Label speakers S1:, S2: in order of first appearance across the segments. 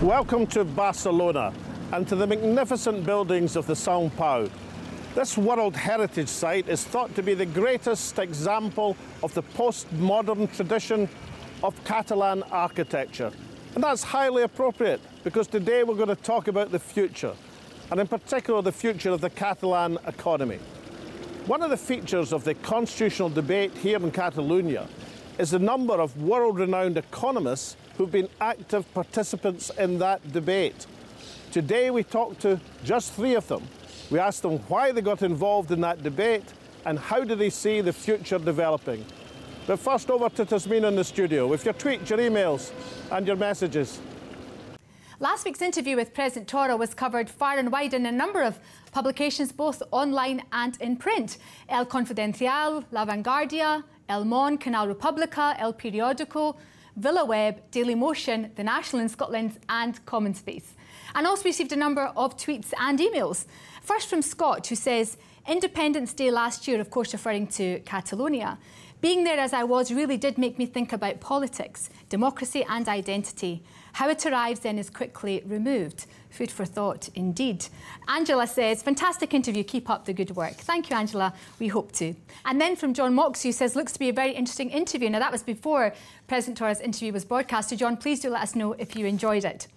S1: Welcome to Barcelona and to the magnificent buildings of the São Pau. This World Heritage Site is thought to be the greatest example of the postmodern tradition of Catalan architecture. And that's highly appropriate because today we're going to talk about the future, and in particular the future of the Catalan economy. One of the features of the constitutional debate here in Catalonia is the number of world-renowned economists who've been active participants in that debate. Today we talked to just 3 of them. We asked them why they got involved in that debate and how do they see the future developing. But first, over to Tasmina in the studio with your tweets, your emails and your messages.
S2: Last week's interview with President Torra was covered far and wide in a number of publications, both online and in print. El Confidencial, La Vanguardia, El Món, Canal República, El Periódico, VilaWeb, Daily Motion, The National in Scotland and Common Space. And also received a number of tweets and emails. First from Scott, who says, Independence Day last year, of course referring to Catalonia. Being there as I was really did make me think about politics, democracy and identity. How it arrives then is quickly removed. Food for thought indeed. Angela says, fantastic interview, keep up the good work. Thank you, Angela, we hope to. And then from John Mox, who says, looks to be a very interesting interview. Now that was before President Torra's interview was broadcast. So John, please do let us know if you enjoyed it.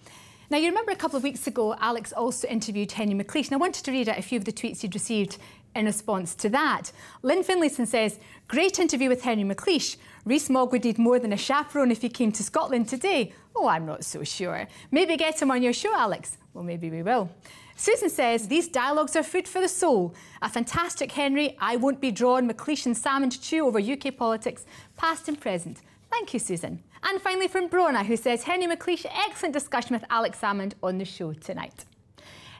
S2: Now, you remember a couple of weeks ago, Alex also interviewed Henry McLeish, and I wanted to read out a few of the tweets he'd received in response to that. Lynn Finlayson says, great interview with Henry McLeish. Rees-Mogg would need more than a chaperone if he came to Scotland today. Oh, I'm not so sure. Maybe get him on your show, Alex. Well, maybe we will. Susan says, these dialogues are food for the soul. A fantastic Henry. I won't be drawn. McLeish and Salmond chew over UK politics, past and present. Thank you, Susan. And finally from Brona, who says, Henry McLeish, excellent discussion with Alex Salmond on the show tonight.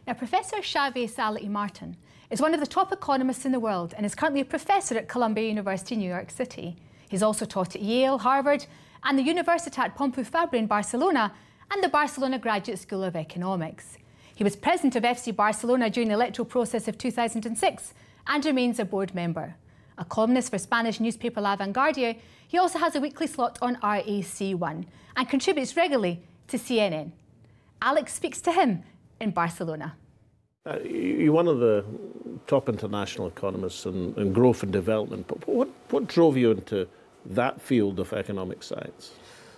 S2: Now, Professor Xavier Saleh Martin is one of the top economists in the world and is currently a professor at Columbia University, New York City. He's also taught at Yale, Harvard, and the Universitat Pompeu Fabra in Barcelona, and the Barcelona Graduate School of Economics. He was president of FC Barcelona during the electoral process of 2006 and remains a board member. A columnist for Spanish newspaper La Vanguardia, he also has a weekly slot on RAC1 and contributes regularly to CNN. Alex speaks to him in Barcelona.
S1: You're one of the top international economists in growth and development, but what drove you into that field of economic science?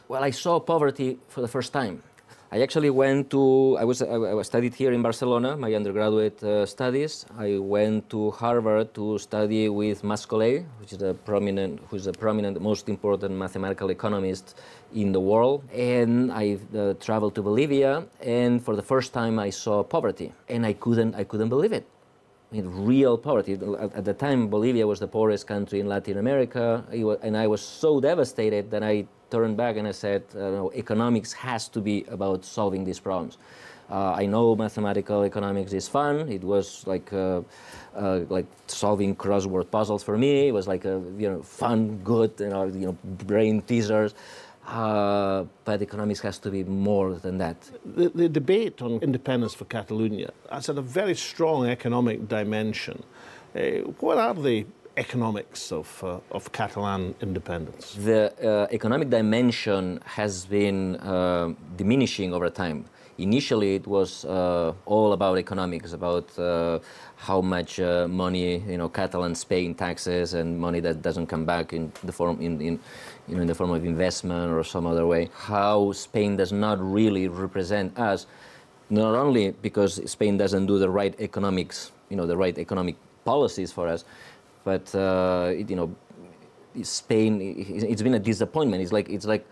S3: Well, I saw poverty for the first time. I actually went to, I studied here in Barcelona, my undergraduate studies. I went to Harvard to study with Mascolell, who's a prominent, most important mathematical economist in the world. And I traveled to Bolivia, and for the first time I saw poverty, and I couldn't believe it. I mean, real poverty. At the time, Bolivia was the poorest country in Latin America, and I was so devastated that I turned back and I said, no, economics has to be about solving these problems. I know mathematical economics is fun. It was like solving crossword puzzles for me. It was like fun, good, brain teasers. But economics has to be more than that.
S1: The debate on independence for Catalonia has had a very strong economic dimension. What are the economics of Catalan independence?
S3: The economic dimension has been diminishing over time. Initially, it was all about economics, about how much money Catalans pay in taxes and money that doesn't come back in the form in the form of investment or some other way. How Spain does not really represent us, not only because Spain doesn't do the right economics, the right economic policies for us, but Spain, it's been a disappointment. It's like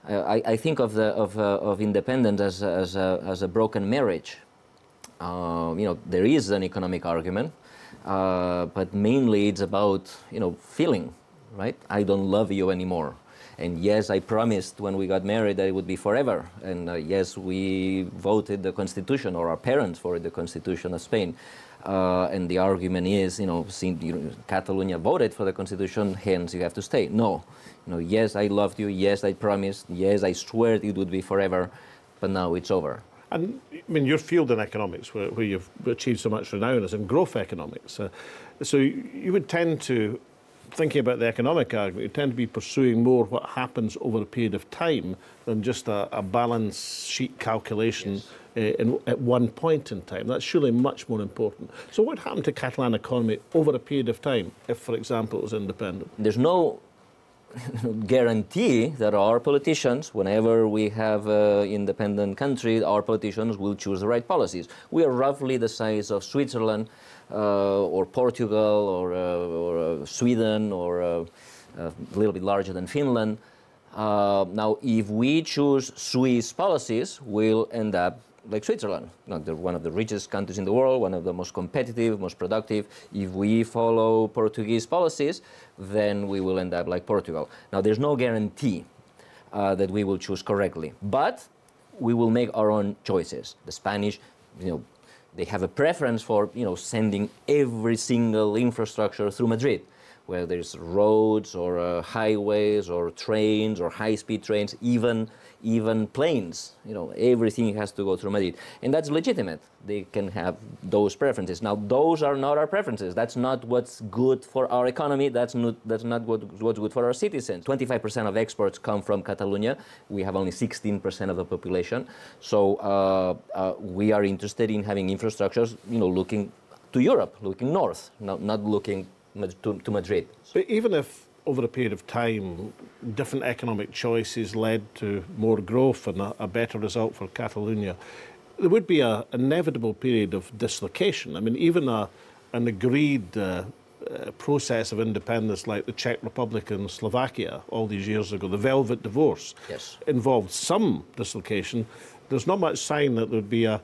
S3: I think of independence as a broken marriage. There is an economic argument, but mainly it's about feeling, right? I don't love you anymore. And yes, I promised when we got married that it would be forever. And yes, we voted the Constitution, or our parents voted the Constitution of Spain. And the argument is, Catalonia voted for the Constitution, hence you have to stay. No, yes, I loved you. Yes, I promised. Yes, I swear it would be forever. But now it's over.
S1: And I mean, your field in economics, where you've achieved so much renown, is in growth economics. So you would tend to thinking about the economic argument, you tend to be pursuing more what happens over a period of time than just a balance sheet calculation at one point in time. That's surely much more important. So what happened to Catalan economy over a period of time if, for example, it was independent?
S3: There's no guarantee that our politicians, whenever we have an independent country, our politicians will choose the right policies. We are roughly the size of Switzerland or Portugal or Sweden or a little bit larger than Finland. Now, if we choose Swiss policies, we'll end up like Switzerland. They're one of the richest countries in the world, one of the most competitive, most productive. If we follow Portuguese policies, then we will end up like Portugal. Now, there's no guarantee that we will choose correctly, but we will make our own choices. The Spanish, they have a preference for, sending every single infrastructure through Madrid, where there's roads or highways or trains or high-speed trains, even planes, everything has to go through Madrid. And that's legitimate. They can have those preferences. Now, those are not our preferences. That's not what's good for our economy. That's not what's good for our citizens. 25% of exports come from Catalonia. We have only 16% of the population. So we are interested in having infrastructures, looking to Europe, looking north, not looking to Madrid.
S1: But even if over a period of time, different economic choices led to more growth and a better result for Catalonia, there would be an inevitable period of dislocation. I mean, even an agreed process of independence like the Czech Republic and Slovakia all these years ago, the Velvet Divorce, involved some dislocation. There's not much sign that there would be a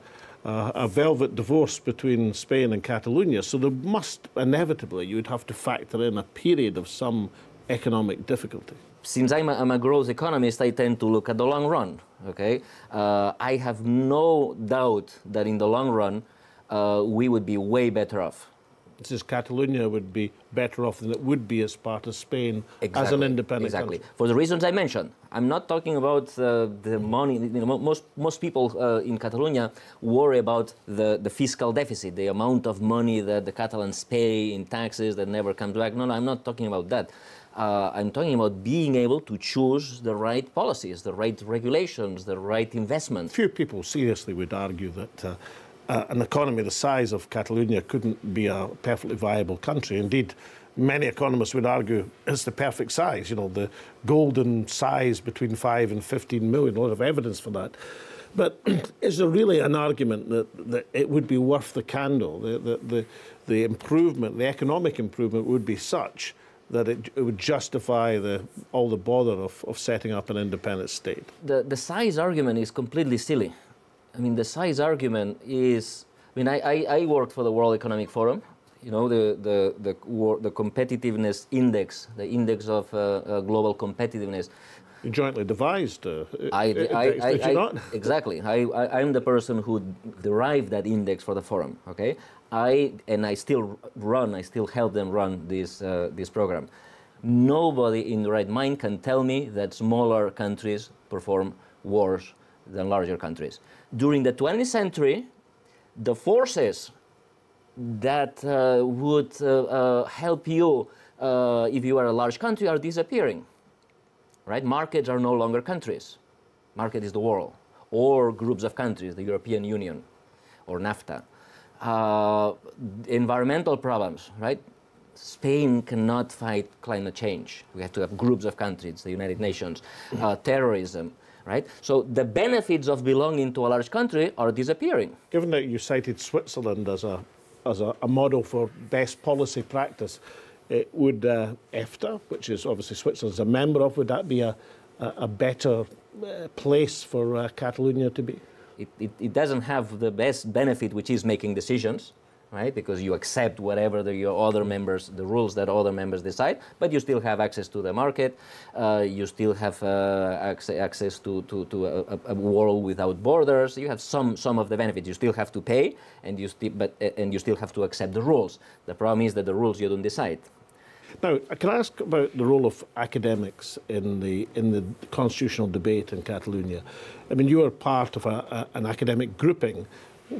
S1: velvet divorce between Spain and Catalonia, so there must inevitably, you would have to factor in a period of some economic difficulty.
S3: Since I'm a growth economist, I tend to look at the long run, okay? I have no doubt that in the long run, we would be way better off.
S1: Says Catalonia would be better off than it would be as part of Spain as an independent country.
S3: For the reasons I mentioned. I'm not talking about the money. Most people in Catalonia worry about the fiscal deficit, the amount of money that the Catalans pay in taxes that never comes back. No, I'm not talking about that. I'm talking about being able to choose the right policies, the right regulations, the right investments.
S1: Few people seriously would argue that an economy the size of Catalonia couldn't be a perfectly viable country. Indeed, many economists would argue it's the perfect size, the golden size between 5 and 15 million, a lot of evidence for that. But is there really an argument that it would be worth the candle, the improvement, the economic improvement would be such that it would justify all the bother of setting up an independent state?
S3: The size argument is completely silly. I mean, the size argument is, I worked for the World Economic Forum, the competitiveness index, the index of global competitiveness.
S1: You jointly devised
S3: Exactly. I'm the person who derived that index for the forum, okay? I still help them run this program. Nobody in the right mind can tell me that smaller countries perform worse than larger countries. During the 20th century, the forces that would help you if you are a large country are disappearing, right? Markets are no longer countries. Market is the world, or groups of countries, the European Union, or NAFTA. Environmental problems, right? Spain cannot fight climate change. We have to have groups of countries, the United Nations. Terrorism. Right? So the benefits of belonging to a large country are disappearing.
S1: Given that you cited Switzerland as a model for best policy practice, would EFTA, which is obviously Switzerland's a member of, would that be a better place for Catalonia to be?
S3: It doesn't have the best benefit, which is making decisions, right? Because you accept whatever the rules that other members decide, but you still have access to the market. You still have access to a world without borders. You have some of the benefits. You still have to pay, and you still have to accept the rules. The problem is that the rules you don't decide.
S1: Now, can I ask about the role of academics in the constitutional debate in Catalonia? I mean, you are part of an academic grouping.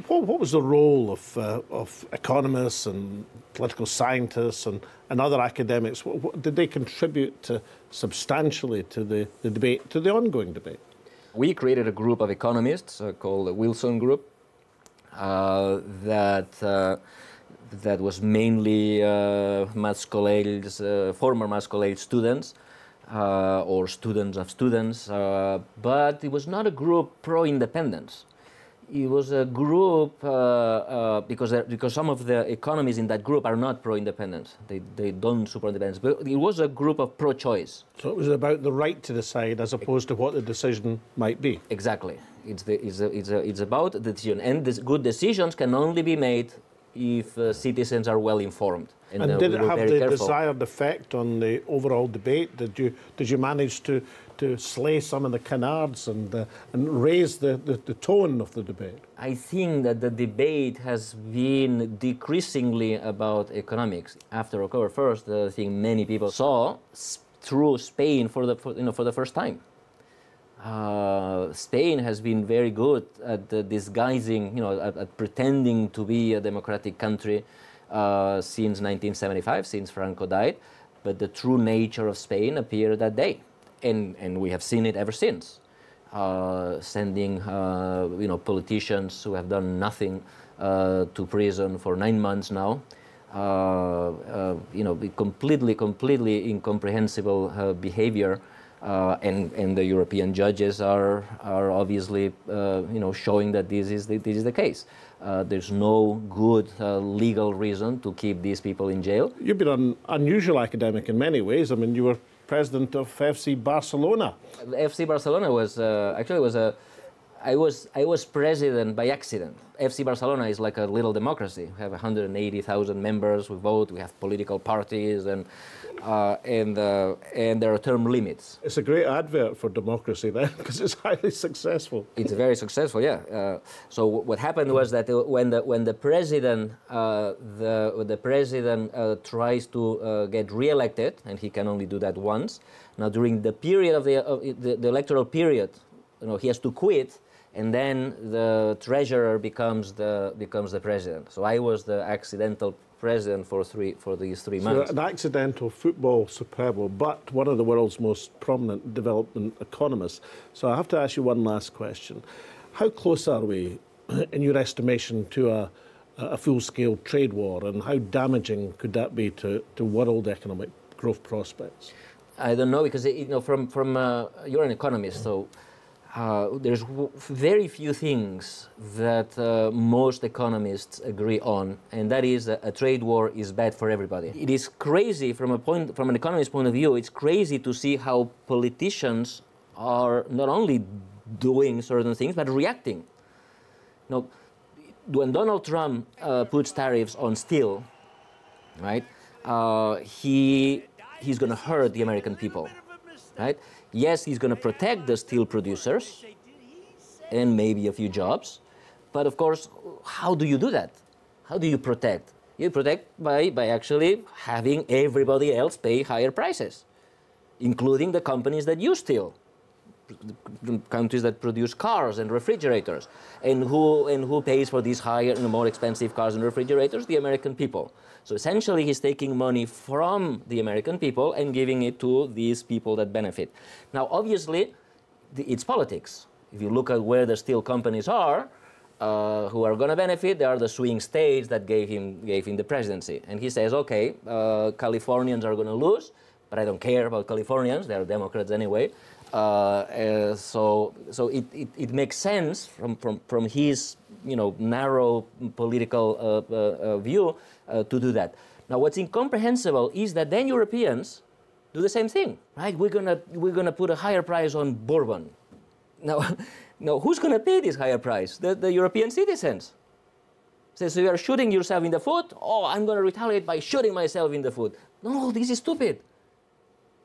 S1: What was the role of economists and political scientists and other academics? Did they contribute substantially to the debate, to the ongoing debate?
S3: We created a group of economists called the Wilson Group that was mainly former Mascolell students or students of students, but it was not a group pro-independence. It was a group because some of the economists in that group are not pro-independence. They don't support independence. But it was a group of pro-choice.
S1: So it was about the right to decide as opposed to what the decision might be.
S3: Exactly. It's about the decision, and good decisions can only be made if citizens are well informed.
S1: And did it have the desired effect on the overall debate? Did you manage to slay some of the canards and raise the tone of the debate?
S3: I think that the debate has been decreasingly about economics. After October 1st, I think many people saw through Spain for the first time. Spain has been very good at disguising, at pretending to be a democratic country since 1975, since Franco died. But the true nature of Spain appeared that day. And we have seen it ever since, sending politicians who have done nothing to prison for 9 months now. Completely incomprehensible behavior, and the European judges are obviously showing that this is the case. There's no good legal reason to keep these people in jail.
S1: You've been an unusual academic in many ways. I mean, you were president of FC Barcelona.
S3: FC Barcelona was I was president by accident. FC Barcelona is like a little democracy. We have 180,000 members. We vote. We have political parties, and there are term limits.
S1: It's a great advert for democracy then, because it's highly successful.
S3: It's very successful, yeah. So what happened was that when the president tries to get re-elected, and he can only do that once. Now during the period of the electoral period, he has to quit. And then the treasurer becomes the president. So I was the accidental president for these 3 months.
S1: So an accidental football superbo, but one of the world's most prominent development economists. So I have to ask you one last question. How close are we, in your estimation, to a full-scale trade war, and how damaging could that be to world economic growth prospects?
S3: I don't know, because you're an economist, so. There's very few things that most economists agree on, and that is that a trade war is bad for everybody. It is crazy from an economist's point of view. It's crazy to see how politicians are not only doing certain things but reacting. When Donald Trump puts tariffs on steel, right? He's going to hurt the American people, right? Yes, he's going to protect the steel producers and maybe a few jobs. But of course, how do you do that? How do you protect? You protect by actually having everybody else pay higher prices, including the companies that use steel, the countries that produce cars and refrigerators. And who pays for these higher and more expensive cars and refrigerators? The American people. So essentially, he's taking money from the American people and giving it to these people that benefit. Now, obviously, it's politics. If you look at where the steel companies are, who are going to benefit, they are the swing states that gave him the presidency. And he says, okay, Californians are going to lose, but I don't care about Californians. They are Democrats anyway. So it makes sense from his narrow political view to do that. Now, what's incomprehensible is that then Europeans do the same thing, right? We're gonna put a higher price on bourbon. Now, who's gonna pay this higher price? The European citizens. So you are shooting yourself in the foot. Oh, I'm gonna retaliate by shooting myself in the foot. No, this is stupid.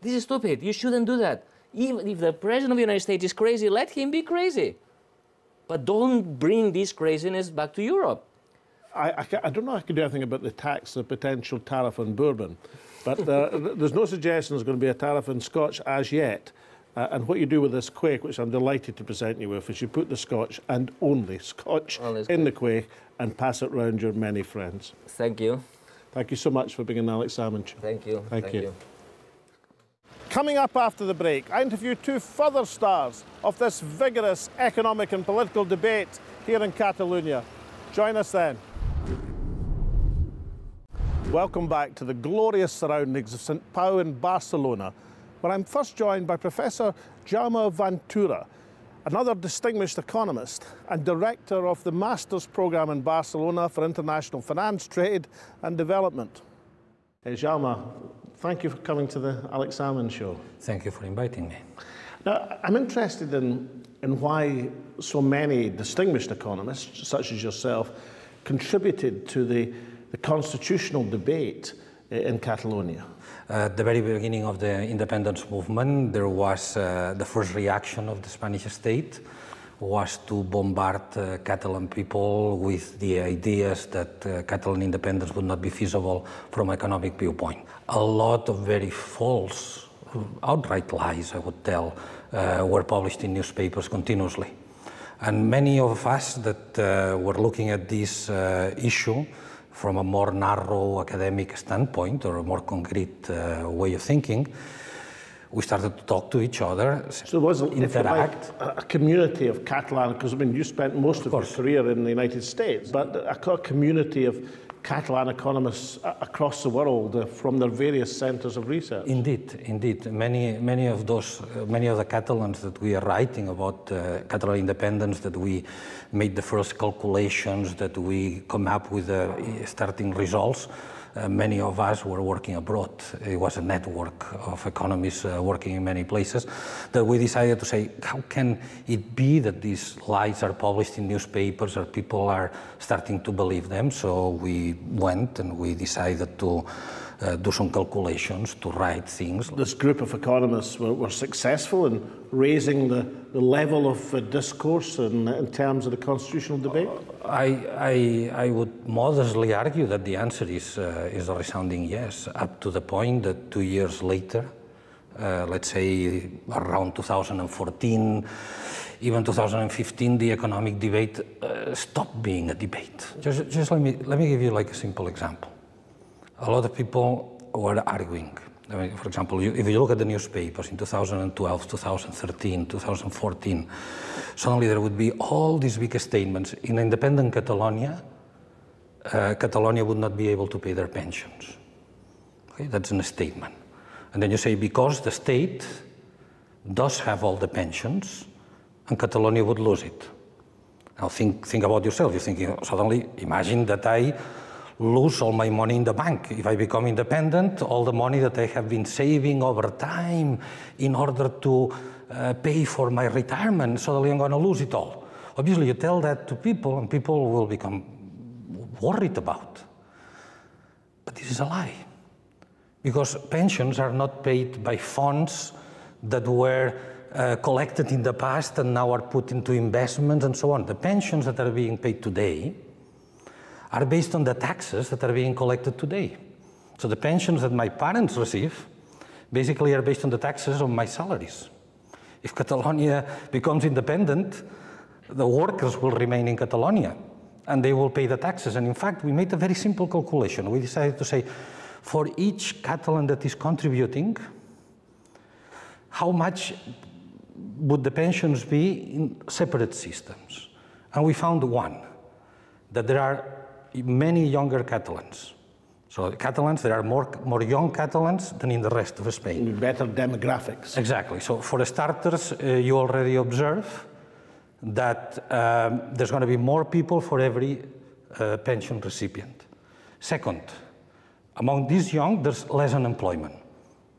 S3: This is stupid. You shouldn't do that. Even if the president of the United States is crazy, let him be crazy. But don't bring this craziness back to Europe.
S1: I don't know if I can do anything about the potential tariff on bourbon, but there's no suggestion there's going to be a tariff on Scotch as yet. And what you do with this quaich, which I'm delighted to present you with, is you put the Scotch, and only Scotch, in the quaich and pass it round your many friends.
S3: Thank you.
S1: Thank you so much for being an Alex Salmond Show.
S3: Thank you.
S1: Thank you. Coming up after the break, I interview two further stars of this vigorous economic and political debate here in Catalonia. Join us then. Welcome back to the glorious surroundings of St. Pau in Barcelona, where I'm first joined by Professor Jaume Ventura, another distinguished economist and director of the Master's Programme in Barcelona for International Finance, Trade and Development. Hey, Jaume, thank you for coming to the Alex Salmond Show.
S4: Thank you for inviting me.
S1: Now, I'm interested in why so many distinguished economists, such as yourself, contributed to the constitutional debate in Catalonia.
S4: At the very beginning of the independence movement, there was the first reaction of the Spanish state was to bombard Catalan people with the ideas that Catalan independence would not be feasible from an economic viewpoint. A lot of very false, outright lies, I would tell, were published in newspapers continuously. And many of us that were looking at this issue from a more narrow academic standpoint or a more concrete way of thinking, we started to talk to each other,
S1: so was it, interact. A community of Catalan, because I mean you spent most of your career in the United States, but a community of Catalan economists across the world from their various centres of research.
S4: Indeed, indeed. Many of the Catalans that we are writing about Catalan independence, that we made the first calculations, that we come up with the starting results, many of us were working abroad. It was a network of economists working in many places that we decided to say, how can it be that these lies are published in newspapers or people are starting to believe them? So we went and we decided to do some calculations, to write things.
S1: This group of economists were successful in raising the level of discourse in terms of the constitutional debate?
S4: I would modestly argue that the answer is a resounding yes, up to the point that 2 years later, let's say around 2014, even 2015, the economic debate stopped being a debate. Just let me give you like a simple example. A lot of people were arguing. I mean, for example, if you look at the newspapers in 2012, 2013, 2014, suddenly there would be all these big statements. In independent Catalonia, Catalonia would not be able to pay their pensions. Okay, that's a statement. And then you say, because the state does have all the pensions, and Catalonia would lose it. Now think about yourself. You're thinking, suddenly, imagine that I lose all my money in the bank. If I become independent, all the money that I have been saving over time in order to pay for my retirement, suddenly I'm going to lose it all. Obviously, you tell that to people, and people will become worried about. But this is a lie. Because pensions are not paid by funds that were collected in the past and now are put into investments and so on. The pensions that are being paid today are based on the taxes that are being collected today. So the pensions that my parents receive basically are based on the taxes of my salaries. If Catalonia becomes independent, the workers will remain in Catalonia and they will pay the taxes. And in fact, we made a very simple calculation. We decided to say, for each Catalan that is contributing, how much would the pensions be in separate systems? And we found one, that there are many younger Catalans. So Catalans, there are more young Catalans than in the rest of Spain.
S1: Better demographics.
S4: Exactly. So for starters, you already observe that there's going to be more people for every pension recipient. Second, among these young, there's less unemployment.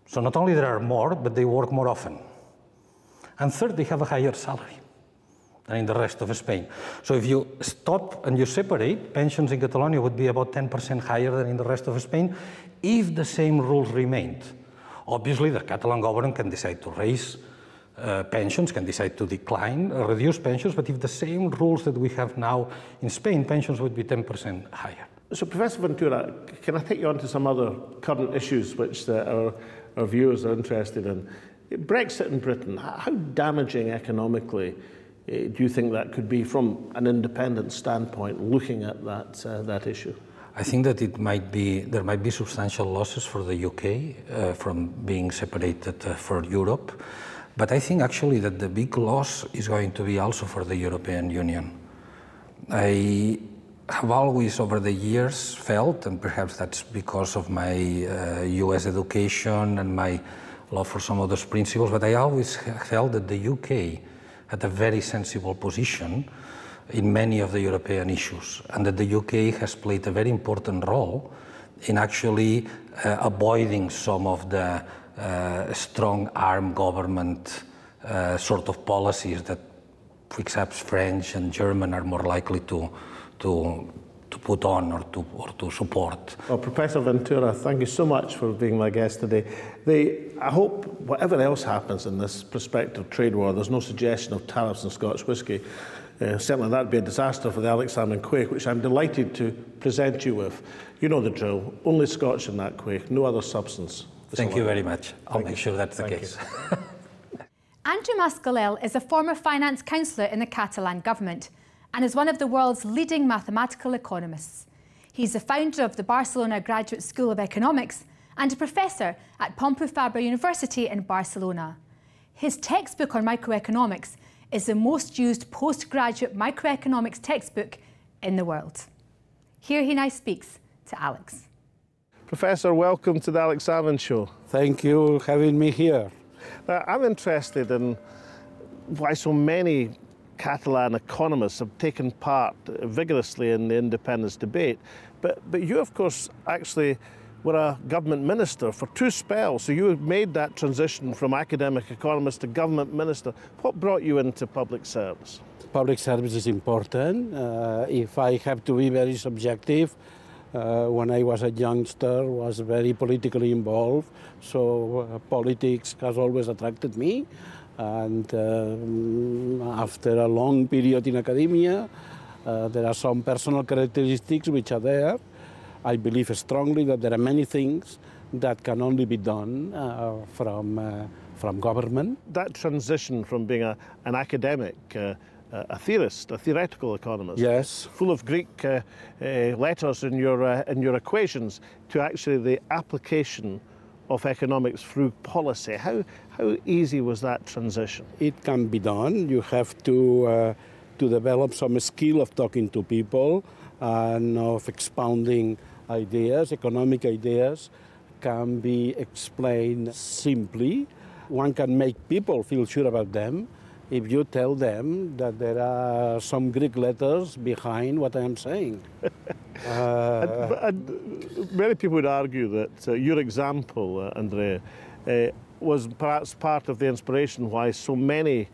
S4: So not only there are more, but they work more often. And third, they have a higher salary than in the rest of Spain. So if you stop and you separate, pensions in Catalonia would be about 10% higher than in the rest of Spain if the same rules remained. Obviously, the Catalan government can decide to raise pensions, can decide to decline, reduce pensions, but if the same rules that we have now in Spain, pensions would be 10% higher.
S1: So, Professor Ventura, can I take you on to some other current issues which our viewers are interested in? Brexit in Britain, how damaging economically do you think that could be from an independent standpoint, looking at that issue?
S4: I think that there might be substantial losses for the UK from being separated for Europe, but I think actually that the big loss is going to be also for the European Union. I have always over the years felt, and perhaps that's because of my US education and my love for some of those principles, but I always felt that the UK had a very sensible position in many of the European issues, and that the UK has played a very important role in actually avoiding some of the strong arm government sort of policies that perhaps French and German are more likely to put on or to support.
S1: Well, Professor Ventura, thank you so much for being my guest today. I hope whatever else happens in this prospective trade war, there's no suggestion of tariffs on Scotch whisky. Certainly that would be a disaster for the Alex Salmond quaich, which I'm delighted to present you with. You know the drill, only Scotch in that quaich, no other substance.
S4: Thank you very much. I'll make sure that's the case.
S2: Andrew Mascolell is a former finance councillor in the Catalan government and is one of the world's leading mathematical economists. He's the founder of the Barcelona Graduate School of Economics and a professor at Pompeu Fabra University in Barcelona. His textbook on microeconomics is the most used postgraduate microeconomics textbook in the world. Here he now speaks to Alex.
S1: Professor, welcome to the Alex Salmond Show.
S5: Thank you for having me here.
S1: I'm interested in why so many Catalan economists have taken part vigorously in the independence debate. But you, of course, actually were a government minister for 2 spells, so you made that transition from academic economist to government minister. What brought you into public service?
S5: Public service is important. If I have to be very subjective, when I was a youngster, was very politically involved, so politics has always attracted me. And after a long period in academia, there are some personal characteristics which are there. I believe strongly that there are many things that can only be done from government.
S1: That transition from being an academic, a theorist, a theoretical economist,
S5: yes,
S1: full of Greek letters in your equations, to actually the application of economics through policy. How easy was that transition?
S5: It can be done. You have to develop some skill of talking to people and of expounding ideas. Economic ideas can be explained simply. One can make people feel sure about them if you tell them that there are some Greek letters behind what I am saying.
S1: And many people would argue that your example, Andrea, was perhaps part of the inspiration why so many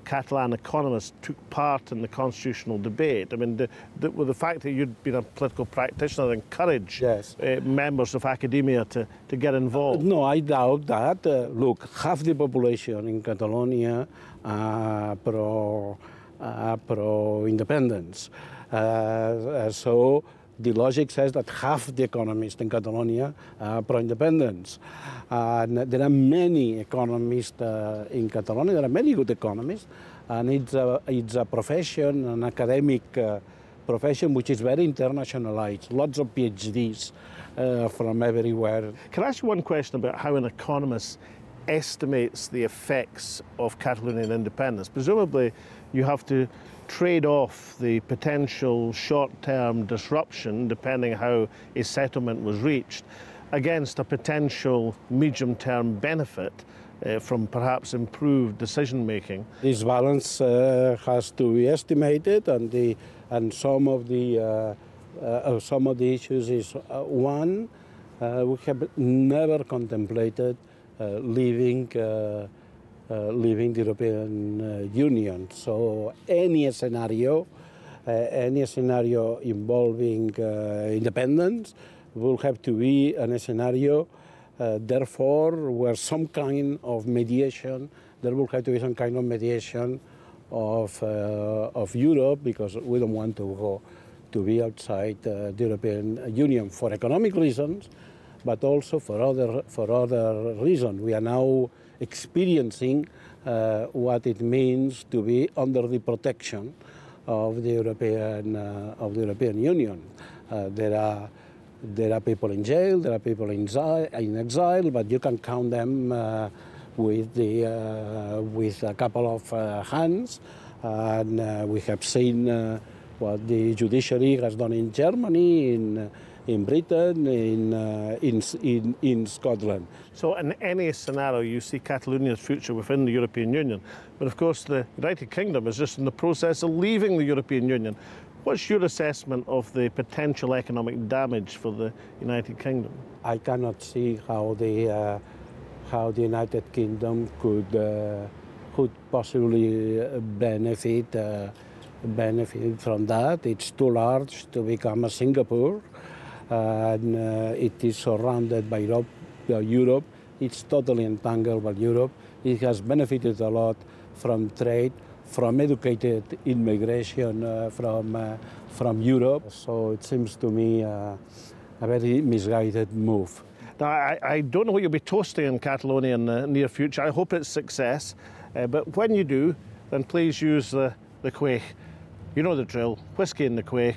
S1: Catalan economists took part in the constitutional debate. I mean, the fact that you'd been a political practitioner encouraged
S5: yes.
S1: Members of academia to get involved.
S5: No, I doubt that. Look, half the population in Catalonia are pro-independence. So the logic says that half the economists in Catalonia are pro-independence. And there are many economists in Catalonia, there are many good economists, and it's a profession, an academic profession which is very internationalized, lots of PhDs from everywhere.
S1: Can I ask you one question about how an economist estimates the effects of Catalonian independence? Presumably you have to trade off the potential short-term disruption, depending how a settlement was reached, against a potential medium-term benefit from perhaps improved decision-making.
S5: This balance has to be estimated, and some of the issues is one, we have never contemplated leaving the European Union. So any scenario involving independence will have to be a scenario, therefore, where some kind of mediation, there will have to be some kind of mediation of Europe, because we don't want to be outside the European Union for economic reasons, but also for other reasons. We are now experiencing what it means to be under the protection of the European Union. There are people in jail, there are people in exile, but you can count them with a couple of hands. And we have seen what the judiciary has done in Germany, in Britain, in Scotland.
S1: So in any scenario, you see Catalonia's future within the European Union. But of course, the United Kingdom is just in the process of leaving the European Union. What's your assessment of the potential economic damage for the United Kingdom?
S5: I cannot see how the United Kingdom could possibly benefit from that. It's too large to become a Singapore, and it is surrounded by Europe. It's totally entangled by Europe. It has benefited a lot from trade, from educated immigration from Europe. So it seems to me a very misguided move.
S1: Now, I don't know what you'll be toasting in Catalonia in the near future. I hope it's success. But when you do, then please use the quaich. You know the drill. Whiskey in the quaich.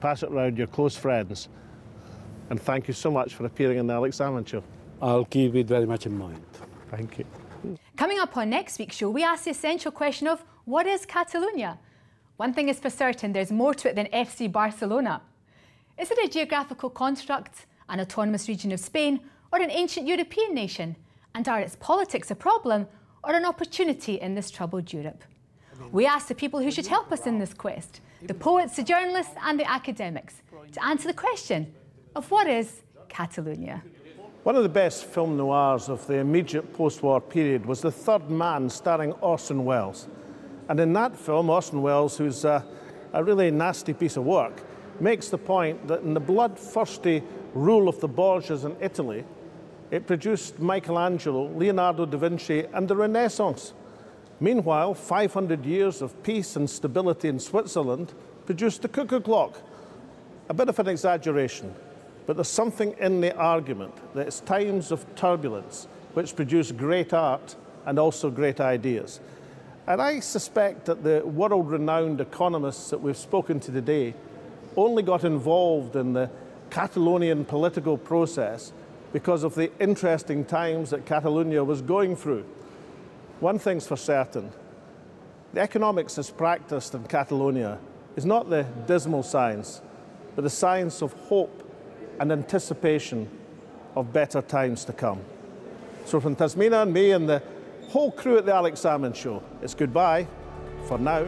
S1: Pass it around your close friends. And thank you so much for appearing on the Alex Salmond Show.
S5: I'll keep it very much in mind.
S1: Thank you.
S2: Coming up on next week's show, we ask the essential question of what is Catalonia? One thing is for certain, there's more to it than FC Barcelona. Is it a geographical construct, an autonomous region of Spain, or an ancient European nation? And are its politics a problem or an opportunity in this troubled Europe? We asked the people who should help us in this quest, the poets, the journalists and the academics, to answer the question of what is Catalonia.
S1: One of the best film noirs of the immediate post-war period was The Third Man, starring Orson Welles. And in that film, Orson Welles, who's a really nasty piece of work, makes the point that in the bloodthirsty rule of the Borgias in Italy, it produced Michelangelo, Leonardo da Vinci, and the Renaissance. Meanwhile, 500 years of peace and stability in Switzerland produced the cuckoo clock. A bit of an exaggeration, but there's something in the argument that it's times of turbulence which produce great art and also great ideas. And I suspect that the world-renowned economists that we've spoken to today only got involved in the Catalonian political process because of the interesting times that Catalonia was going through. One thing's for certain, the economics as practiced in Catalonia is not the dismal science, but the science of hope and anticipation of better times to come. So from Tasmina and me and the whole crew at the Alex Salmond Show, it's goodbye for now.